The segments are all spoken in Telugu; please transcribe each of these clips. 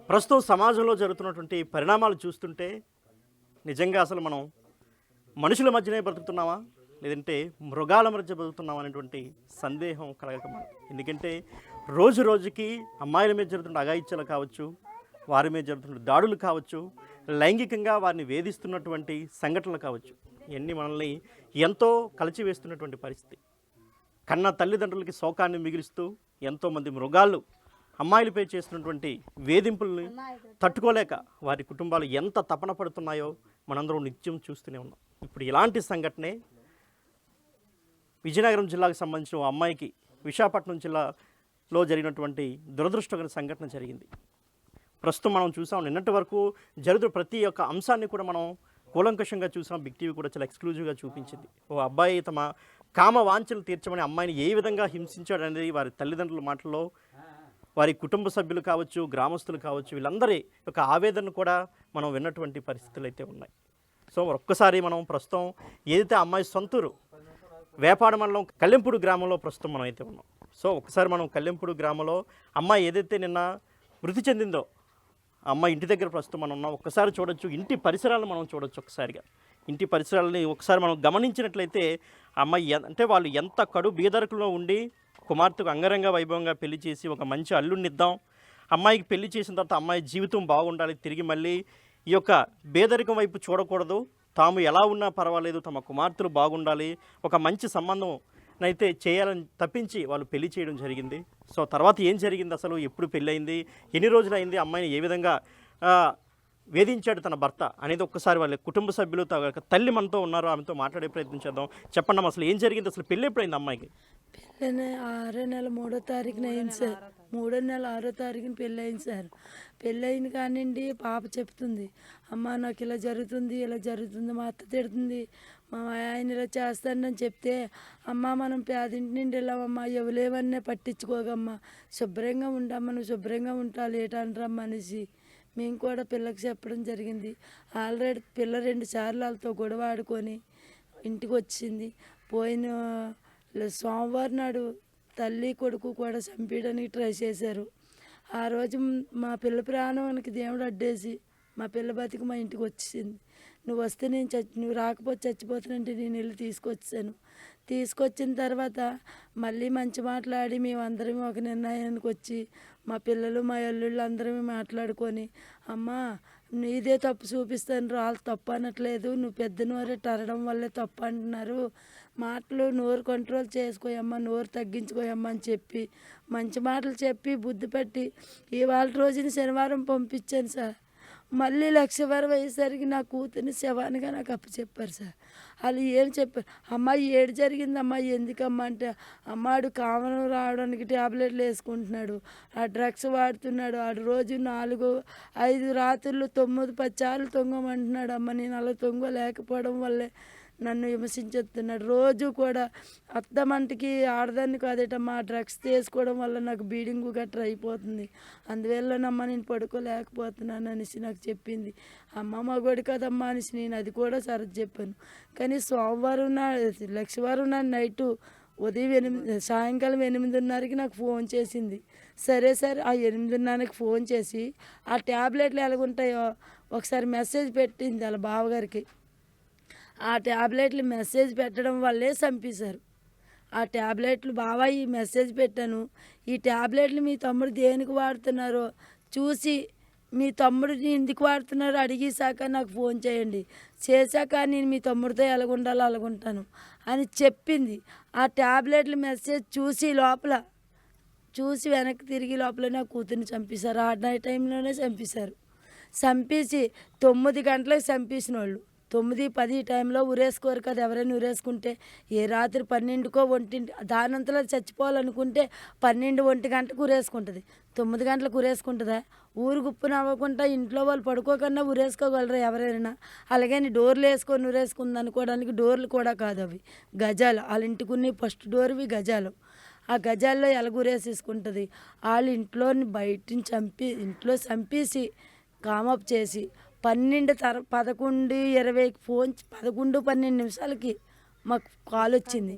ప్రస్తుతం సమాజంలో జరుగుతున్నటువంటి పరిణామాలు చూస్తుంటే నిజంగా అసలు మనం మనుషుల మధ్యనే బ్రతుకుతున్నామా లేదంటే మృగాల మధ్య బ్రతుకుతున్నామా అనేటువంటి సందేహం కలగక మానదు. ఎందుకంటే రోజు రోజుకి అమ్మాయిల మీద జరుగుతున్న అఘాయిత్యాలు కావచ్చు, వారి మీద జరుగుతున్న దాడులు కావచ్చు, లైంగికంగా వారిని వేధిస్తున్నటువంటి సంఘటనలు కావచ్చు, ఇవన్నీ మనల్ని ఎంతో కలిచివేస్తున్నటువంటి పరిస్థితి. కన్న తల్లిదండ్రులకి శోకాన్ని మిగిలిస్తూ ఎంతోమంది మృగాళ్ళు అమ్మాయిలపై చేస్తున్నటువంటి వేధింపుల్ని తట్టుకోలేక వారి కుటుంబాలు ఎంత తపన పడుతున్నాయో మనందరం నిత్యం చూస్తూనే ఉన్నాం. ఇప్పుడు ఇలాంటి సంఘటనే విజయనగరం జిల్లాకు సంబంధించిన ఓ అమ్మాయికి విశాఖపట్నం జిల్లాలో జరిగినటువంటి దురదృష్టకర సంఘటన జరిగింది. ప్రస్తుతం మనం చూసాం, నిన్నటి వరకు జరుగుతున్న ప్రతి ఒక్క అంశాన్ని కూడా మనం కూలంకషంగా చూసాం. బిగ్ టీవీ కూడా చాలా ఎక్స్క్లూజివ్గా చూపించింది. ఓ అబ్బాయి తమ కామ వాంఛలు తీర్చమని అమ్మాయిని ఏ విధంగా హింసించాడు అనేది వారి తల్లిదండ్రుల మాటల్లో, వారి కుటుంబ సభ్యులు కావచ్చు, గ్రామస్తులు కావచ్చు, వీళ్ళందరి యొక్క ఆవేదన కూడా మనం విన్నటువంటి పరిస్థితులు అయితే ఉన్నాయి. సో ఒక్కసారి మనం ప్రస్తుతం ఏదైతే అమ్మాయి సొంతూరు వేపాడ మండలం కల్లెంపూడి గ్రామంలో ప్రస్తుతం మనం అయితే ఉన్నాం. సో ఒకసారి మనం కల్లెంపూడి గ్రామంలో అమ్మాయి ఏదైతే నిన్న మృతి చెందిందో ఆ అమ్మాయి ఇంటి దగ్గర ప్రస్తుతం మనం ఉన్నాం. ఒక్కసారి చూడొచ్చు, ఇంటి పరిసరాలను మనం చూడొచ్చు. ఒకసారిగా ఇంటి పరిసరాలని ఒకసారి మనం గమనించినట్లయితే అమ్మాయి అంటే వాళ్ళు ఎంత కడు బీదరికలో ఉండి కుమార్తెకు అంగరంగ వైభవంగా పెళ్లి చేసి ఒక మంచి అల్లుడినిద్దాం, అమ్మాయికి పెళ్లి చేసిన తర్వాత అమ్మాయి జీవితం బాగుండాలి, తిరిగి మళ్ళీ ఈ యొక్క బేదరికం వైపు చూడకూడదు, తాము ఎలా ఉన్నా పర్వాలేదు, తమ కుమార్తెలు బాగుండాలి, ఒక మంచి సంబంధం అయితే చేయాలని తప్పించి వాళ్ళు పెళ్లి చేయడం జరిగింది. సో తర్వాత ఏం జరిగింది, అసలు ఎప్పుడు పెళ్ళయింది, ఎన్ని రోజులైంది, అమ్మాయిని ఏ విధంగా వేధించాడు తన భర్త అనేది ఒక్కసారి వాళ్ళ కుటుంబ సభ్యులు తల్లి మనతో ఉన్నారు, ఆమెతో మాట్లాడే ప్రయత్నం చేద్దాం. చెప్పండి అసలు ఏం జరిగింది, అసలు పెళ్ళి ఎప్పుడైంది అమ్మాయికి? పెళ్ళి 6వ నెల 3వ తారీఖున అయింది సార్. 3వ నెల 6వ తారీఖున పెళ్ళి అయింది సార్. పెళ్ళి అయింది కానివ్వండి, పాప చెప్తుంది, అమ్మ నాకు ఇలా జరుగుతుంది, ఇలా జరుగుతుంది, మా అత్త తిడుతుంది, మా ఆయన ఇలా చేస్తానని చెప్తే, అమ్మ మనం పేదింటి నుండి వెళ్ళామమ్మా, ఎవలేవన్నీ పట్టించుకోగమ్మా, శుభ్రంగా ఉండమ్మా, నువ్వు శుభ్రంగా ఉంటాలి ఏటంటారమ్మా అనేసి మేము కూడా పిల్లకి చెప్పడం జరిగింది. ఆల్రెడీ పిల్ల 2 సార్లు వాళ్ళతో గొడవ ఆడుకొని ఇంటికి వచ్చింది. పోయిన సోమవారం నాడు తల్లి కొడుకు కూడా చంపేయడానికి ట్రై చేశారు. ఆ రోజు మా పిల్ల ప్రాణానికి దేవుడు అడ్డేసి మా పిల్ల బతికి మా ఇంటికి వచ్చింది. నువ్వు వస్తే నేను నువ్వు రాకపోతే చచ్చిపోతానంటే నేను వెళ్ళి తీసుకొచ్చాను. తీసుకొచ్చిన తర్వాత మళ్ళీ మంచి మాట్లాడి మేమందరం ఒక నిర్ణయానికి వచ్చి మా పిల్లలు మా అల్లుళ్ళు అందరమే మాట్లాడుకొని, అమ్మ నీదే తప్పు చూపిస్తాను, వాళ్ళు తప్పు అనట్లేదు, నువ్వు పెద్ద నోరు టరడం వల్లే తప్పు అంటున్నారు, మాటలు నోరు కంట్రోల్ చేసుకోయమ్మా, నోరు తగ్గించుకోయమ్మా అని చెప్పి మంచి మాటలు చెప్పి బుద్ధి పెట్టి ఇవాళ రోజున శనివారం పంపించాను సార్. మళ్ళీ 1,20,000 అయ్యేసరికి నా కూతుర్ని శవానిగా నాకు అప్పచెప్పారు సార్. వాళ్ళు ఏం చెప్పారు, అమ్మాయి ఏడు జరిగిందమ్మా, ఎందుకమ్మా అంటే, అమ్మాడు కామనం రావడానికి ట్యాబ్లెట్లు వేసుకుంటున్నాడు, ఆ డ్రగ్స్ వాడుతున్నాడు, ఆడు రోజు 4-5 రాత్రులు 9-10 సార్లు తొంగమంటున్నాడు. అమ్మ నేను అలా తొంగలేకపోవడం వల్లే నన్ను విమర్శించేస్తున్నాడు. రోజు కూడా అత్తమంటికి ఆడదాన్ని కాదేటమ్మా, డ్రగ్స్ తీసుకోవడం వల్ల నాకు బీడింగు గట్రా అయిపోతుంది, అందువల్లనమ్మా నేను పడుకోలేకపోతున్నాను అనేసి నాకు చెప్పింది. అమ్మ మగోడు కదమ్మా అనేసి నేను అది కూడా సరది చెప్పాను. కానీ సోమవారం లక్షవారం నైటు ఉదయం సాయంకాలం 8:30కి నాకు ఫోన్ చేసింది. సరే సార్ ఆ 8:30కి ఫోన్ చేసి ఆ ట్యాబ్లెట్లు ఎలాగుంటాయో ఒకసారి మెసేజ్ పెట్టింది వాళ్ళ బావగారికి. ఆ ట్యాబ్లెట్లు మెసేజ్ పెట్టడం వల్లే చంపేశారు. ఆ ట్యాబ్లెట్లు బావా ఈ మెసేజ్ పెట్టాను, ఈ ట్యాబ్లెట్లు మీ తమ్ముడు దేనికి వాడుతున్నారో చూసి మీ తమ్ముడిని ఎందుకు వాడుతున్నారో అడిగేశాక నాకు ఫోన్ చేయండి, చేశాక నేను మీ తమ్ముడితో ఎలాగుండాలో అలాగుంటాను అని చెప్పింది. ఆ ట్యాబ్లెట్లు మెసేజ్ చూసి వెనక్కి తిరిగి లోపల నా కూతుర్ని చంపేశారు. ఆ నైట్ టైంలోనే చంపేశారు. చంపేసి 9 గంటలకు చంపేసిన వాళ్ళు 9-10 టైంలో ఉరేసుకోరు కదా, ఎవరైనా ఉరేసుకుంటే ఏ రాత్రి 12కో 1 దానంతలో చచ్చిపోవాలనుకుంటే 12-1 గంటకు ఉరేసుకుంటుంది. 9 గంటలకు ఉరేసుకుంటుందా? ఊరు గుప్పున అవ్వకుండా ఇంట్లో వాళ్ళు పడుకోకుండా ఉరేసుకోగలరా ఎవరైనా? అలాగని డోర్లు వేసుకొని ఉరేసుకుంది అనుకోవడానికి డోర్లు కూడా కాదు, అవి గజాలు. వాళ్ళ ఇంటికున్న ఫస్ట్ డోర్వి గజాలు. ఆ గజాల్లో ఎలగురేసేసుకుంటుంది. వాళ్ళు ఇంట్లో చంపేసి కామప్ చేసి 11-20 ఫోన్ 11-12 నిమిషాలకి మాకు కాల్ వచ్చింది.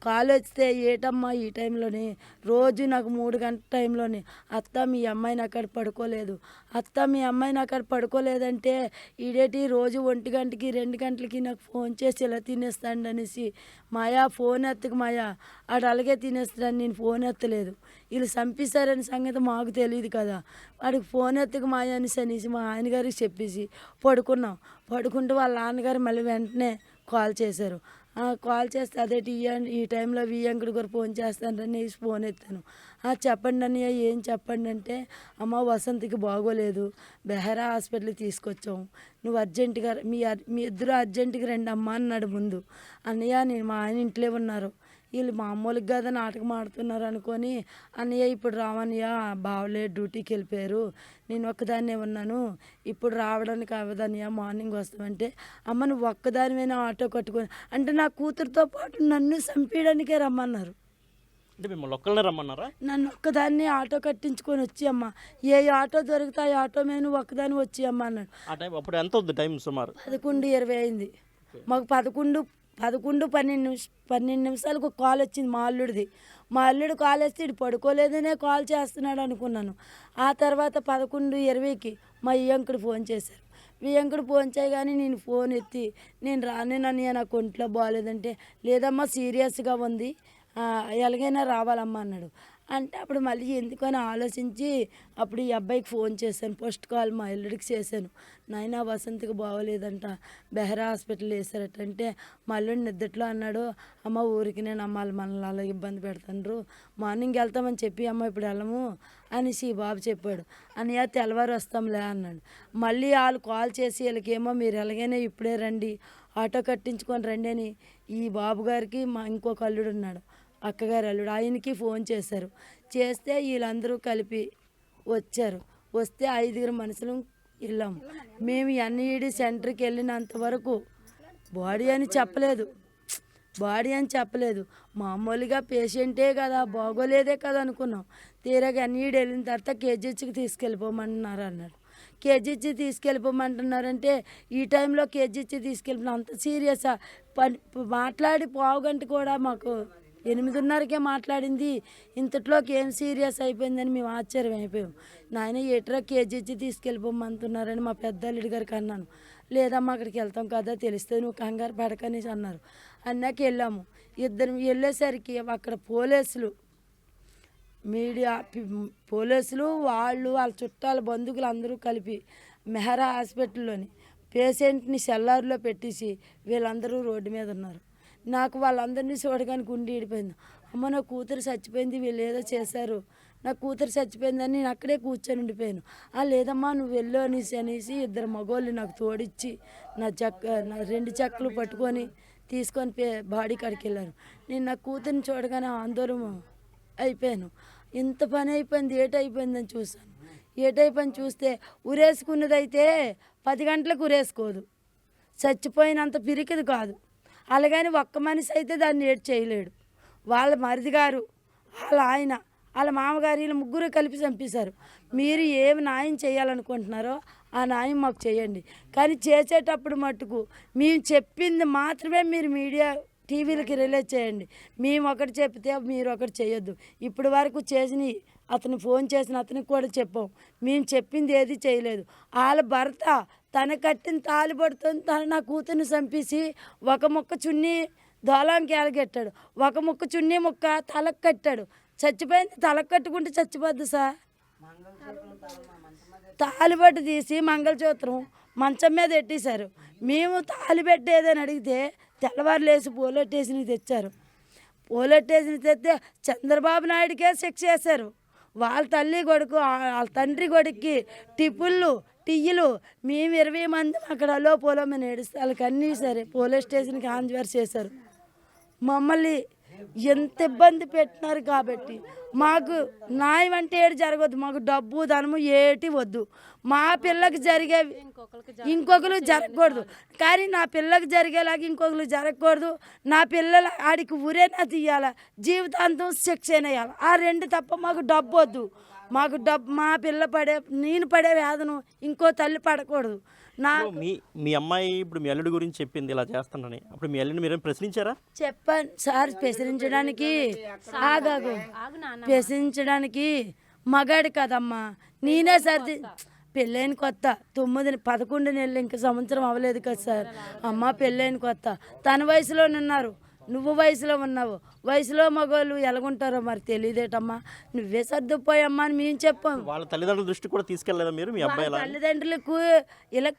కాల్ వస్తే ఏటమ్మా ఈ టైంలోనే రోజు నాకు 3 గంటల టైంలోనే అత్త మీ అమ్మాయిని అక్కడ పడుకోలేదు, అత్త మీ అమ్మాయిని అక్కడ పడుకోలేదంటే ఈడేటి రోజు 1 గంటకి 2 గంటలకి నాకు ఫోన్ చేసి ఇలా తినేస్తాడు అనేసి, మాయా ఫోన్ ఎత్తకు మాయా, ఆడు అలాగే తినేస్తాడు, నేను ఫోన్ ఎత్తలేదు, వీళ్ళు చంపేశారని సంగతి మాకు తెలియదు కదా, వాడికి ఫోన్ ఎత్తకు మాయా అనేసి మా ఆయనగారికి చెప్పేసి పడుకుంటూ వాళ్ళ నాన్నగారు మళ్ళీ వెంటనే కాల్ చేశారు. కాల్ చేస్తే అదేటి ఈ టైంలో వియ్యంకుడి గారు ఫోన్ చేస్తానని ఫోన్ ఎత్తాను. చెప్పండి అన్నయ్య ఏం చెప్పండి అంటే, అమ్మ వసంతికి బాగోలేదు, బెహరా హాస్పిటల్కి తీసుకొచ్చాం, నువ్వు అర్జెంటుగా మీ ఇద్దరు అర్జెంటుగా రండి అమ్మ అన్నాడు ముందు. అన్నయ్య నేను మా ఆయన ఇంట్లో ఉన్నారు, వీళ్ళు మామూలుగా కదా నాటకం ఆడుతున్నారు అనుకొని, అన్నయ్య ఇప్పుడు రావన్నయ్య బావలే డ్యూటీకి వెళ్ళిపోయారు, నేను ఒక్కదాన్నే ఉన్నాను, ఇప్పుడు రావడానికి అవ్వదన్నయ్య మార్నింగ్ వస్తామంటే, అమ్మ నువ్వు ఒక్కదానివైనా ఆటో కట్టుకొని అంటే నా కూతురుతో పాటు నన్ను చంపేయడానికే రమ్మన్నారు. అంటే మిమ్మల్ని ఒక్కళ్ళనే రమ్మన్నారా? నన్ను ఒక్కదాన్ని ఆటో కట్టించుకొని వచ్చి అమ్మ, ఏ ఆటో దొరికితే ఆ ఆటో మీద నువ్వు ఒక్కదాన్ని వచ్చి అమ్మ అన్నాడు. ఆ టైం అప్పుడు ఎంత అవుతుంది టైం సుమారు? 11:20 అయింది. మాకు 12 నిమిషాలకు కాల్ వచ్చింది మా అల్లుడు కాల్ వేస్తే ఇటు పడుకోలేదనే కాల్ చేస్తున్నాడు అనుకున్నాను. ఆ తర్వాత 11:20కి మా వియ్యంకుడు ఫోన్ చేశారు. వియ్యంకుడు ఫోన్ చేయగానే నేను ఫోన్ ఎత్తి, నేను రానేనన్నయ్య నాకు ఒంట్లో బాగాలేదంటే, లేదమ్మా సీరియస్గా ఉంది, ఎలాగైనా రావాలమ్మా అన్నాడు. అంటే అప్పుడు మళ్ళీ ఎందుకని ఆలోచించి అప్పుడు ఈ అబ్బాయికి ఫోన్ చేశాను, ఫస్ట్ కాల్ మా అల్లుడికి చేశాను. నాయన వసంతకి బాగోలేదంట, బెహరా హాస్పిటల్ వేసారట అంటే, మా అల్లుడు నిద్దట్లో అన్నాడు, అమ్మ ఊరికి నేను అమ్మాలి మనల్ని అలా ఇబ్బంది పెడతాండ్రు, మార్నింగ్ వెళ్తామని చెప్పి అమ్మ ఇప్పుడు వెళ్ళము అనేసి బాబు చెప్పాడు. అన్నయ్య తెల్లవారు వస్తాంలే అన్నాడు. మళ్ళీ వాళ్ళు కాల్ చేసి వీళ్ళకేమో మీరు ఎలాగైనా ఇప్పుడే రండి, ఆటో కట్టించుకొని రండి అని ఈ బాబు గారికి మా ఇంకొక అల్లుడు ఉన్నాడు, అక్కగారు అల్లుడు, ఆయనకి ఫోన్ చేశారు. చేస్తే వీళ్ళందరూ కలిపి వచ్చారు. వస్తే 5 మనుషులు వెళ్ళాము. మేము ఎన్ఈడి సెంటర్కి వెళ్ళినంత వరకు బాడీ అని చెప్పలేదు, మామూలుగా పేషెంటే కదా బాగోలేదే కదా అనుకున్నాం. తీరాగా ఎన్ఈడి వెళ్ళిన తర్వాత కేజీహెచ్కి తీసుకెళ్ళిపోమన్నారు అన్నాడు. కేజీహెచ్ తీసుకెళ్ళిపోమంటున్నారంటే ఈ టైంలో కేజీహెచ్ తీసుకెళ్ళిపోయిన అంత సీరియసా? మాట్లాడి పావుగంట కూడా మాకు 8:30కే మాట్లాడింది, ఇంతట్లోకి ఏం సీరియస్ అయిపోయిందని మేము ఆశ్చర్యం అయిపోయాం. నాయన ఏట్రా కేజీహెచ్ తీసుకెళ్ళిపోమంటున్నారని మా పెద్ద అల్లుడి గారికి అన్నాను. లేదమ్మా అక్కడికి వెళ్తాం కదా తెలిస్తే నువ్వు కంగారు పడకనేసి అన్నారు. అన్నాక వెళ్ళాము. ఇద్దరు వెళ్ళేసరికి అక్కడ పోలీసులు వాళ్ళ చుట్టాల బంధువులు అందరూ కలిపి మెహరా హాస్పిటల్లోని పేషెంట్ని సెల్లార్లో పెట్టేసి వీళ్ళందరూ రోడ్డు మీద ఉన్నారు. నాకు వాళ్ళందరినీ చూడగానే గుండె ఈడిపోయింది. అమ్మ నా కూతురు చచ్చిపోయింది, వీళ్ళు ఏదో చేశారు, నా కూతురు చచ్చిపోయిందని నేను అక్కడే కూర్చొని ఉండిపోయాను. లేదమ్మా నువ్వు వెళ్ళు అనేసి 2 మగోళ్ళు నాకు తోడిచ్చి నా 2 చెక్కలు పట్టుకొని తీసుకొని బాడీ కాడికి వెళ్ళారు. నేను నా కూతురిని చూడగానే ఆందోళన అయిపోయాను. ఇంత పని అయిపోయింది, ఏటైపోయిందని చూశాను. ఏటైపోయింది చూస్తే ఉరేసుకున్నదైతే 10 గంటలకు ఉరేసుకోదు, చచ్చిపోయినంత పిరికిది కాదు. అలాగని ఒక్క మనిషి అయితే దాన్ని ఏడు చేయలేడు. వాళ్ళ మరిదిగారు, వాళ్ళ ఆయన, వాళ్ళ మామగారు, వీళ్ళు ముగ్గురు కలిపి చంపేశారు. మీరు ఏమి న్యాయం చేయాలనుకుంటున్నారో ఆ న్యాయం మాకు చేయండి, కానీ చేసేటప్పుడు మట్టుకు మేము చెప్పింది మాత్రమే మీరు మీడియా టీవీలకి రిలీజ్ చేయండి. మేము ఒకటి చెప్తే మీరు ఒకటి చేయొద్దు. ఇప్పటి వరకు చేసిన అతను ఫోన్ చేసిన అతనికి కూడా చెప్పాం, మేము చెప్పింది ఏది చేయలేదు. వాళ్ళ భర్త తన కట్టిన తాలిబడుతుంది, తను నా కూతుర్ని చంపేసి ఒక ముక్క చున్నీ దోలానికి ఎలగెట్టాడు, ఒక ముక్క చున్నీ ముక్క తలకు కట్టాడు. చచ్చిపోయింది, తలకు కట్టుకుంటే చచ్చిపోద్ది సార్. తాలిబట్టు తీసి మంగళసూత్రం మంచం మీద ఎట్టేశారు. మేము తాలిబెట్టేదని అడిగితే తెల్లవారు లేచి పోలెట్టేసినవి తెచ్చారు. పోలెట్టేసినవి తెస్తే చంద్రబాబు నాయుడికే శిక్ష చేశారు. వాళ్ళ తల్లి కొడుకు వాళ్ళ తండ్రి కొడుక్కి టియ్యలు మేము 20 మంది అక్కడ పోలమని ఏడుస్తే వాళ్ళకి అన్నీ సరే పోలీస్ స్టేషన్కి హాంజరు చేశారు. మమ్మల్ని ఎంత ఇబ్బంది పెట్టినారు. కాబట్టి మాకు న్యాయం అంటే ఏడు జరగవద్దు, మాకు డబ్బు ధనము ఏటి వద్దు. మా పిల్లకి జరిగేవి ఇంకొకరు జరగకూడదు, కానీ నా పిల్లకి జరిగేలాగా ఇంకొకరు జరగకూడదు. నా పిల్లల ఆడికి ఊరేనా తీయాల, జీవితాంతం శిక్ష వేయాలి. ఆ 2 తప్ప మాకు డబ్బు వద్దు. మాకు మా పిల్ల నేను పడే వేదన ఇంకో తల్లి పడకూడదు. ఇప్పుడు మీ అమ్మాయి ఇప్పుడు మీ అల్లుడి గురించి చెప్పింది ఇలా చేస్తానని, అప్పుడు మీ అల్లుడిని మీరేం ప్రశ్నించారా? చెప్పాను సార్, ప్రశ్నించడానికి ఆగాగు, ప్రశ్నించడానికి మగాడు కదమ్మా, నేనే సర్ది పెళ్ళైన కొత్త 11 నెలలు ఇంకా సంవత్సరం అవ్వలేదు కదా సార్. అమ్మ పెళ్ళైన కొత్త, తన వయసులోనే ఉన్నారు, నువ్వు వయసులో ఉన్నావు. వయసులో మగవాళ్ళు ఎలాగుంటారో మరి తెలియదేటమ్మా, నువ్వే సర్దుపోయమ్మా అని మేము చెప్పాం. వాళ్ళ తల్లిదండ్రుల దృష్టి కూడా తీసుకెళ్ళలేదా మీరు? మీ అబ్బాయి తల్లిదండ్రులకు ఇలా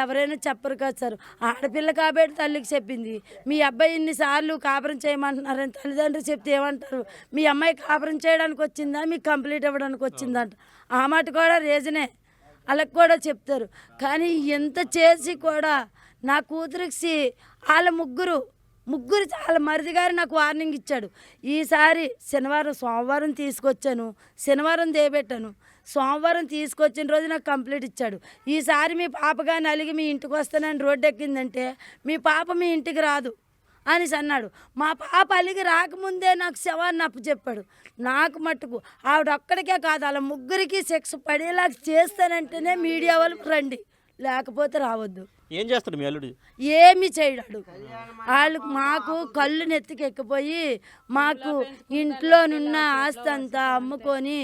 ఎవరైనా చెప్పరు కదా సార్. ఆడపిల్ల కాబట్టి తల్లికి చెప్పింది, మీ అబ్బాయి ఇన్నిసార్లు కాపురం చేయమంటున్నారని తల్లిదండ్రులు చెప్తే ఏమంటారు? మీ అమ్మాయి కాపురం చేయడానికి వచ్చిందా, మీకు కంప్లీట్ అవ్వడానికి వచ్చిందంట. ఆ మాట కూడా రీజనే, వాళ్ళకి కూడా చెప్తారు. కానీ ఎంత చేసి కూడా నా కూతురికి వాళ్ళ ముగ్గురు చాలా మరిది గారు నాకు వార్నింగ్ ఇచ్చాడు. ఈసారి సోమవారం తీసుకొచ్చాను, శనివారం దేబెట్టాను, సోమవారం తీసుకొచ్చిన రోజు నాకు కంప్లీట్ ఇచ్చాడు. ఈసారి మీ పాప కానీ అలిగి మీ ఇంటికి వస్తానని రోడ్డు ఎక్కిందంటే మీ పాప మీ ఇంటికి రాదు అనేసి అన్నాడు. మా పాప అలిగి రాకముందే నాకు శవాన్ని అప్పచెప్పాడు. నాకు మట్టుకు ఆవిడ ఒక్కడికే కాదు, అలా ముగ్గురికి సెక్స్ పడేలా చేస్తానంటేనే మీడియా వాళ్ళు రండి, లేకపోతే రావద్దు. ఏం చేస్తాడు మీ అల్లుడు? ఏమి చేయడాడు. వాళ్ళు మాకు కళ్ళు నెత్తికి ఎక్కిపోయి మాకు ఇంట్లోనున్న ఆస్తి అంతా అమ్ముకొని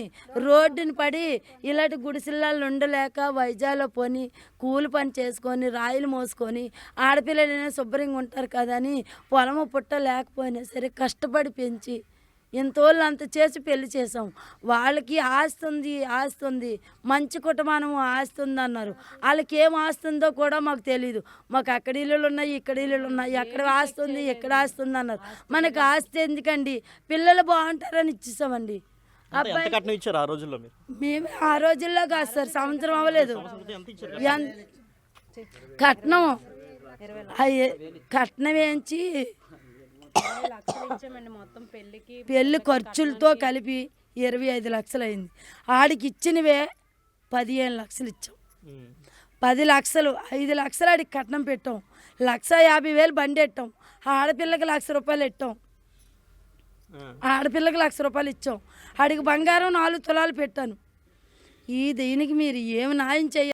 రోడ్డుని పడి ఇలాంటి గుడిసెల్లో ఉండలేక వైజాగ్లో పోని కూలి పని చేసుకొని రాయిలు మోసుకొని ఆడపిల్లలైనా శుభ్రంగా ఉంటారు కదా అని పొలము పుట్ట లేకపోయినా సరే కష్టపడి పెంచి ఇంతోళ్ళు అంత చేసి పెళ్లి చేసాం. వాళ్ళకి ఆస్తి ఉంది, మంచి కుటుంబం ఆస్తి ఉంది అన్నారు. వాళ్ళకి ఏం ఆస్తుందో కూడా మాకు తెలీదు. మాకు అక్కడ ఇల్లులు ఉన్నాయి, ఇక్కడ ఇల్లులు ఉన్నాయి, ఎక్కడ ఆస్తుంది ఎక్కడ ఆస్తుంది అన్నారు. మనకు ఆస్తి ఎందుకండి, పిల్లలు బాగుంటారని ఇచ్చేసామండి. ఎంత కట్నం ఇచ్చారు ఆ రోజుల్లో మీరు? మేము ఆ రోజుల్లో కాదు సార్, సంవత్సరం అవ్వలేదు. కట్నం వేయించి పెళ్లి ఖర్చులతో కలిపి 25 లక్షలు అయింది. ఆడికి ఇచ్చినవే 15 లక్షలు ఇచ్చాం. 10 లక్షలు 5 లక్షలు ఆడికి కట్నం పెట్టాం. 1,50,000 బండి పెట్టాం. ఆడపిల్లకి 1,00,000 రూపాయలు పెట్టాం. ఆడపిల్లకి 1,00,000 రూపాయలు ఇచ్చాం. ఆడికి బంగారం 4 తులాలు పెట్టాను. దీనికి మీరు ఏమి న్యాయం చేయాలి?